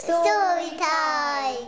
Story time.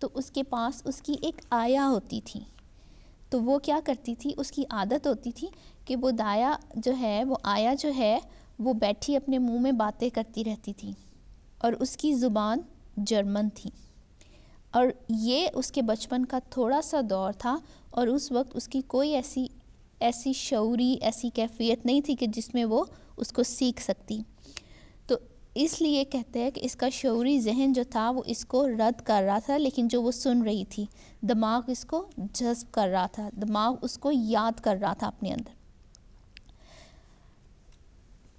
تو اس کے پاس اس کی ایک آیا ہوتی تھی. تو وہ کیا کرتی تھی, اس کی عادت ہوتی تھی کہ وہ دایا جو ہے, وہ آیا جو ہے, وہ بیٹھی اپنے منہ میں باتیں کرتی رہتی تھی, اور اس کی زبان جرمن تھی. اور یہ اس کے بچپن کا تھوڑا سا دور تھا, اور اس وقت اس کی کوئی ایسی شعوری ایسی کیفیت نہیں تھی کہ جس میں وہ اس کو سیکھ سکتی. تو اس لیے کہتے ہیں کہ اس کا شعوری ذہن جو تھا وہ اس کو رد کر رہا تھا, لیکن جو وہ سن رہی تھی, دماغ اس کو جذب کر رہا تھا, دماغ اس کو یاد کر رہا تھا اپنے اندر.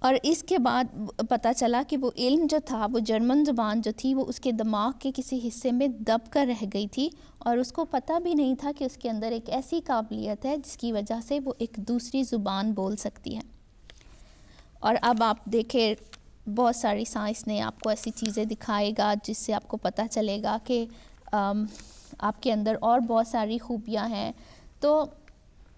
اور اس کے بعد پتہ چلا کہ وہ علم جو تھا, وہ جرمن زبان جو تھی, وہ اس کے دماغ کے کسی حصے میں دب کر رہ گئی تھی, اور اس کو پتہ بھی نہیں تھا کہ اس کے اندر ایک ایسی قابلیت ہے جس کی وجہ سے وہ ایک دوسری زبان بول سکتی ہے. اور اب آپ دیکھیں, بہت ساری سائنس نے آپ کو ایسی چیزیں دکھائے گا جس سے آپ کو پتہ چلے گا کہ آپ کے اندر اور بہت ساری خوبیاں ہیں. تو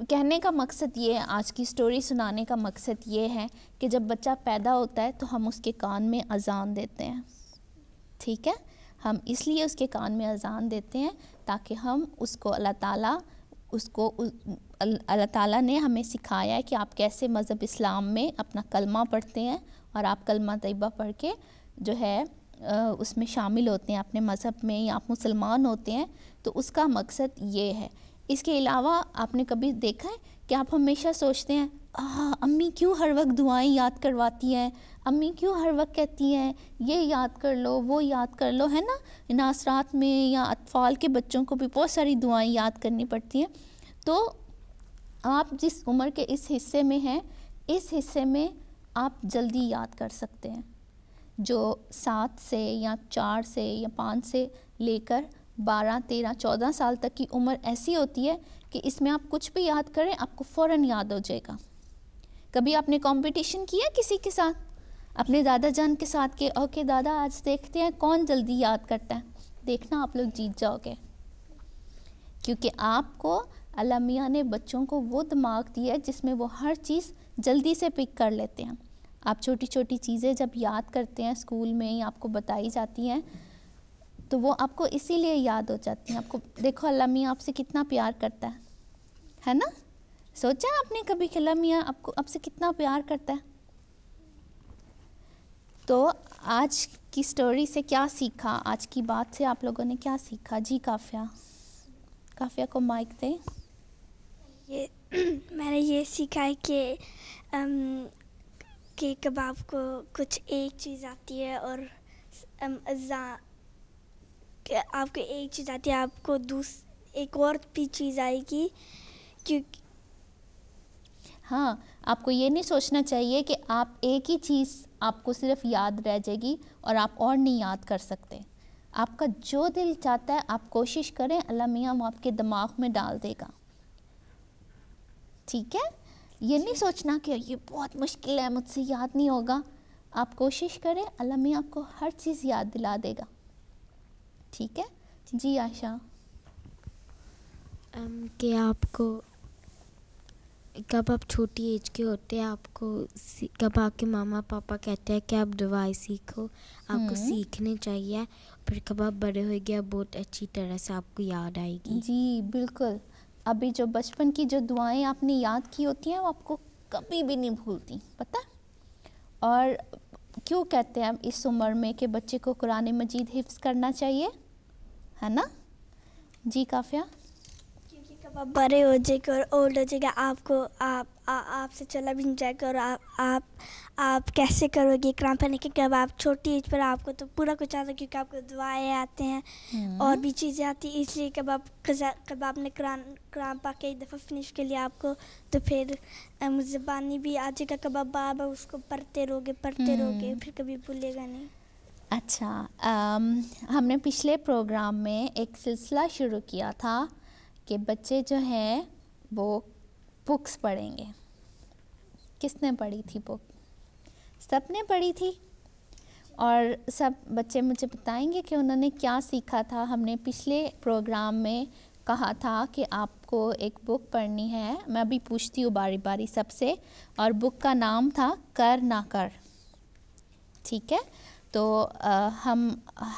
کہنے کا مقصد یہ ہے, آج کی سٹوری سنانے کا مقصد یہ ہے کہ جب بچہ پیدا ہوتا ہے تو ہم اس کے کان میں اذان دیتے ہیں. ٹھیک ہے, ہم اس لیے اس کے کان میں اذان دیتے ہیں تاکہ ہم اس کو اللہ تعالیٰ نے ہمیں سکھایا ہے کہ آپ کیسے مذہب اسلام میں اپنا کلمہ پڑھتے ہیں, اور آپ کلمہ طیبہ پڑھ کے جو ہے اس میں شامل ہوتے ہیں اپنے مذہب میں, یا آپ مسلمان ہوتے ہیں. تو اس کا مقصد یہ ہے. اس کے علاوہ آپ نے کبھی دیکھا ہے کہ آپ ہمیشہ سوچتے ہیں امی کیوں ہر وقت دعائیں یاد کرواتی ہیں, امی کیوں ہر وقت کہتی ہیں یہ یاد کر لو وہ یاد کر لو, ہے نا. ناصرات میں یا اطفال کے بچوں کو بھی بہت ساری دعائیں یاد کرنی پڑتی ہیں. تو آپ جس عمر کے اس حصے میں ہیں, اس حصے میں آپ جلدی یاد کر سکتے ہیں. جو 7 سے یا 4 سے یا 5 سے لے کر 12, 13, 14 سال تک کی عمر ایسی ہوتی ہے کہ اس میں آپ کچھ بھی یاد کریں آپ کو فوراً یاد ہو جائے گا. کبھی آپ نے کمپٹیشن کیا کسی کے ساتھ, اپنے دادا جان کے ساتھ, کہ اوکے دادا آج دیکھتے ہیں کون جلدی یاد کرتا ہے, دیکھنا آپ لوگ جیت جاؤ گے. کیونکہ آپ کو اللہ میاں نے بچوں کو وہ دماغ دیا ہے جس میں وہ ہر چیز جلدی سے پک کر لیتے ہیں. آپ چھوٹی چھوٹی چیزیں جب یاد کرتے ہیں اسکول میں یا آپ کو بتائی جاتی ہیں تو وہ آپ کو اسی لیے یاد ہو جاتی ہیں. آپ کو دیکھو اللہ میاں آپ سے کتنا پیار کرتا ہے نا. سوچا آپ نے کبھی کہ اللہ میاں آپ سے کتنا پیار کرتا ہے. تو آج کی سٹوری سے کیا سیکھا, آج کی بات سے آپ لوگوں نے کیا سیکھا؟ جی کافیہ کو مائک دیں. میں نے یہ سیکھا ہے کہ کباب کو کچھ ایک چیز آتی ہے, اور آپ کو ایک چیز آتی ہے, آپ کو ایک اور بھی چیز آئے گی. کیونکہ ہاں, آپ کو یہ نہیں سوچنا چاہیے کہ آپ ایک ہی چیز آپ کو صرف یاد رہ جائے گی اور آپ اور نہیں یاد کر سکتے. آپ کا جو دل چاہتا ہے آپ کوشش کریں, اللہ میاں وہ آپ کے دماغ میں ڈال دے گا. ٹھیک ہے, یہ نہیں سوچنا کہ یہ بہت مشکل ہے مجھ سے یاد نہیں ہوگا. آپ کوشش کریں, اللہ میاں آپ کو ہر چیز یاد دلا دے گا. ٹھیک ہے. جی عائشہ. کہ آپ کو کب آپ چھوٹی ایج کے ہوتے ہیں, آپ کو کب آپ کے ماما پاپا کہتے ہیں کہ آپ دعائیں سیکھو, آپ کو سیکھنے چاہیے. پھر کب آپ بڑے ہوئے گے بہت اچھی طرح سے آپ کو یاد آئے گی. جی بالکل. ابھی جو بچپن کی جو دعائیں آپ نے یاد کی ہوتی ہیں وہ آپ کو کبھی بھی نہیں بھولتی, پتہ. اور کیوں کہتے ہیں اس عمر میں کہ بچے کو قرآن مجید حفظ کرنا چاہیے, ہے نا. جی کافیہ. کیونکہ کب آپ بڑے ہو جائے گا اور اولڈ ہو جائے گا, آپ کو آپ سے چلا بھی نہیں جائے گا, اور آپ کیسے کرو گے قرآن پڑھنے کے. کب آپ چھوٹی ایج پر آپ کو تو پورا کچھ آتا ہے, کیونکہ آپ کو دعائیں آتے ہیں اور بھی چیزیں آتی ہیں. اس لیے کب آپ نے قرآن پاک کے ایک دفعہ فنش کے لیا آپ کو, تو پھر زبانی بھی آ جائے گا. کب آپ بار بار اس کو پڑھتے رہو گے پھر کبھی بھولے گا نہیں. اچھا, ہم نے پچھلے پروگرام میں ایک سلسلہ شروع کیا تھا کہ بچے جو ہیں وہ بکس پڑھیں گے. کس نے پڑھی تھی بک؟ سب نے پڑھی تھی. اور سب بچے مجھے بتائیں گے کہ انہوں نے کیا سیکھا تھا. ہم نے پچھلے پروگرام میں کہا تھا کہ آپ کو ایک بک پڑھنی ہے. میں ابھی پوچھتی ہوں باری باری سب سے, اور بک کا نام تھا کر نہ کر. ٹھیک ہے, تو ہم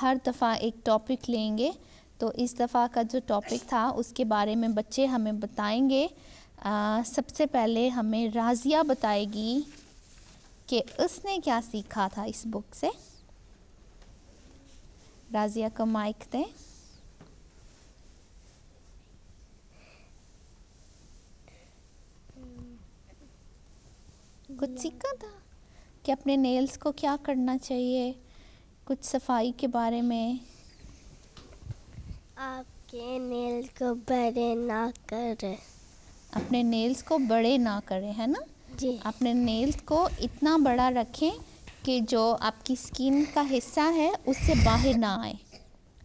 ہر دفعہ ایک ٹاپک لیں گے. تو اس دفعہ کا جو ٹاپک تھا اس کے بارے میں بچے ہمیں بتائیں گے. سب سے پہلے ہمیں راضیہ بتائے گی کہ اس نے کیا سیکھا تھا اس بک سے. راضیہ کو مائک دیں. کچھ سیکھا تھا کہ اپنے نیلز کو کیا کرنا چاہیے, کچھ صفائی کے بارے میں. آپ کے نیل کو بڑے نہ کریں. اپنے نیلز کو بڑے نہ کریں, ہے نا. جی. اپنے نیلز کو اتنا بڑا رکھیں کہ جو آپ کی سکن کا حصہ ہے اس سے باہر نہ آئے,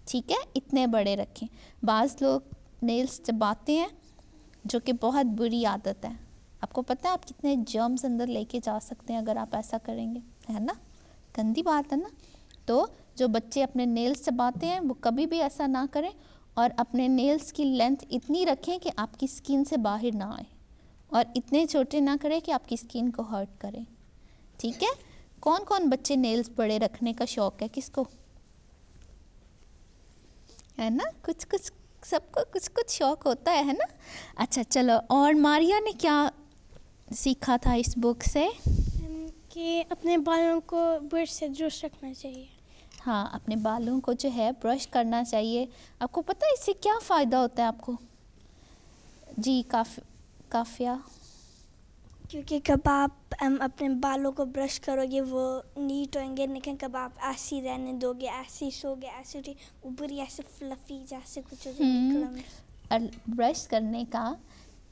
ٹھیک ہے, اتنے بڑے رکھیں. بعض لوگ نیلز چباتے ہیں جو کہ بہت بری عادت ہے. آپ کو پتہ ہے آپ کتنے جرمز اندر لے کے جا سکتے ہیں اگر آپ ایسا کریں گے, ہے نا, گندی بات ہے نا. تو جو بچے اپنے نیلز چباتے ہیں وہ کبھی بھی ایسا نہ کریں, اور اپنے نیلز کی لینتھ اتنی رکھیں کہ آپ کی سکن سے باہر نہ آئے, اور اتنے چھوٹے نہ کریں کہ آپ کی سکن کو ہرٹ کریں, ٹھیک ہے. کون کون بچے نیلز بڑے رکھنے کا شوق ہے, کس کو ہے نا, کچھ سب کو کچھ شوق ہوتا ہے نا. اچھا چلو, اور ماریا نے کیا سیکھا تھا اس بک سے؟ کہ اپنے بالوں کو برش سے درست رکھنا چاہیے. ہاں, اپنے بالوں کو جو ہے برش کرنا چاہیے. آپ کو پتہ ہے اس سے کیا فائدہ ہوتا ہے آپ کو؟ جی کافیہ. کیونکہ کب آپ اپنے بالوں کو برش کرو گے وہ نیٹ ہوئیں گے, لیکن کب آپ ایسے ہی رہنے دو گے, ایسے ہی سو گے, ایسے اٹھے اوپر ہی ایسے فلفی جیسے کچھ ہو جائے گے. برش کرنے کا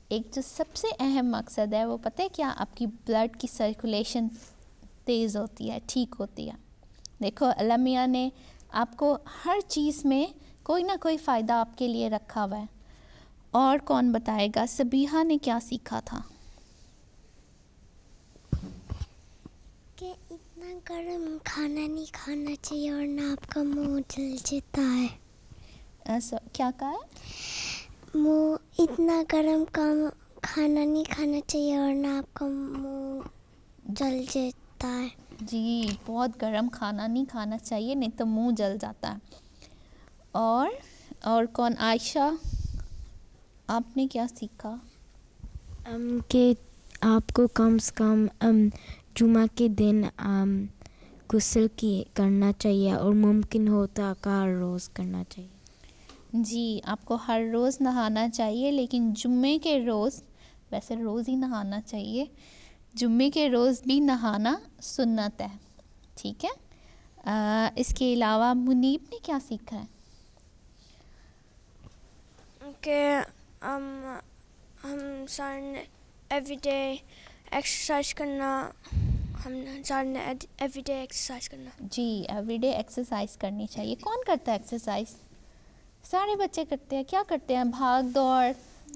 ایک جو سب سے اہم مقصد ہے وہ پتہ ہے کیا؟ آپ کی بلڈ کی سرکولیشن تیز ہوتی ہے, ٹھیک ہوتی ہے. دیکھو اللہ میاں نے آپ کو ہر چیز میں کوئی نہ کوئی فائدہ آپ کے لیے رکھا ہوا ہے. اور کون بتائے گا سبیحہ نے کیا سیکھا تھا؟ کہ اتنا گرم کھانا نہیں کھانا چاہیے ورنہ آپ کا منہ جل جاتا ہے. کیا کہا ہے؟ منہ اتنا گرم کھانا نہیں کھانا چاہیے ورنہ آپ کا منہ جل جاتا ہے. جی, بہت گرم کھانا نہیں کھانا چاہیے نہیں تو منہ جل جاتا ہے. اور کون؟ عائشہ, آپ نے کیا سیکھا؟ کہ آپ کو کم سے کم جمعہ کے دن غسل کرنا چاہیے, اور ممکن ہو تو ہر روز کرنا چاہیے. جی, آپ کو ہر روز نہانا چاہیے, لیکن جمعے کے روز, ویسے روز ہی نہانا چاہیے, جمعے کے روز بھی نہانا سنت ہے, ٹھیک ہے. اس کے علاوہ منیب نے کیا سیکھا ہے؟ کہ ہم سارے نے ایوری ڈے ایکسرسائز کرنا, جی, ایوری ڈے ایکسرسائز کرنی چاہیے. کون کرتا ہے ایکسرسائز؟ سارے بچے کرتے ہیں. کیا کرتے ہیں؟ بھاگ دوڑ,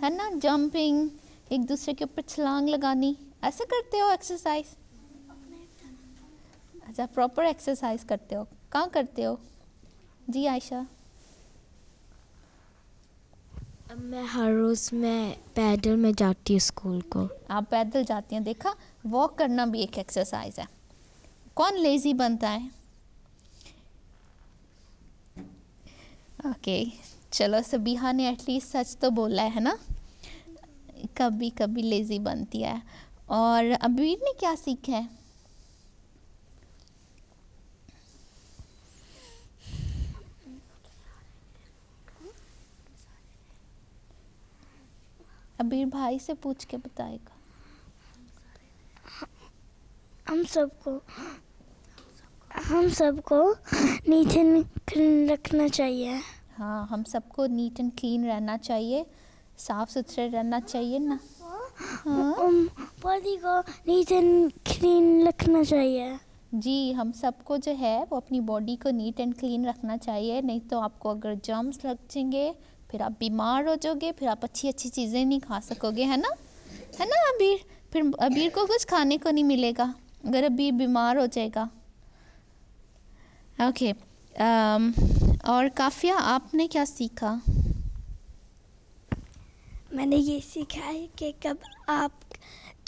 ہے نا, جمپنگ, ایک دوسرے کے اوپر چھلانگ لگانی, ایسے کرتے ہو ایکسرسائز؟ اچھا, پراپر ایکسرسائز کرتے ہو. کہاں کرتے ہو؟ جی عائشہ. میں ہر روز پیدل میں جاتی ہوں اسکول کو. آپ پیدل جاتی ہیں, دیکھا, واک کرنا بھی ایک ایکسرسائز ہے. کون لیزی بنتا ہے؟ اوکے, چلو, سبیحہ نے ایٹ لیسٹ سچ تو بولا ہے نا, کبھی کبھی لیزی بنتی ہے. اور عبیر نے کیا سیکھا ہے؟ عبیر بھائی سے پوچھ کے بتائے گا. ہم سب کو نیٹ اینڈ کلین رکھنا چاہیے. ہاں, ہم سب کو نیٹ اینڈ کلین رہنا چاہیے, صاف ستھرے رہنا چاہیے نا. باڈی کو نیٹ اینڈ کلین رکھنا چاہیے. جی, ہم سب کو جو ہے وہ اپنی باڈی کو نیٹ اینڈ کلین رکھنا چاہیے, نہیں تو آپ کو اگر جرمز لگ جائیں گے پھر آپ بیمار ہو جاؤ گے, پھر آپ اچھی چیزیں نہیں کھا سکو گے, ہے نا عبیر. پھر عبیر کو کچھ کھانے کو نہیں ملے گا اگر عبیر بیمار ہو جائے گا. اوکے, اور کافیہ آپ نے کیا سیکھا؟ میں نے یہ سیکھا ہے کہ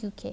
UK।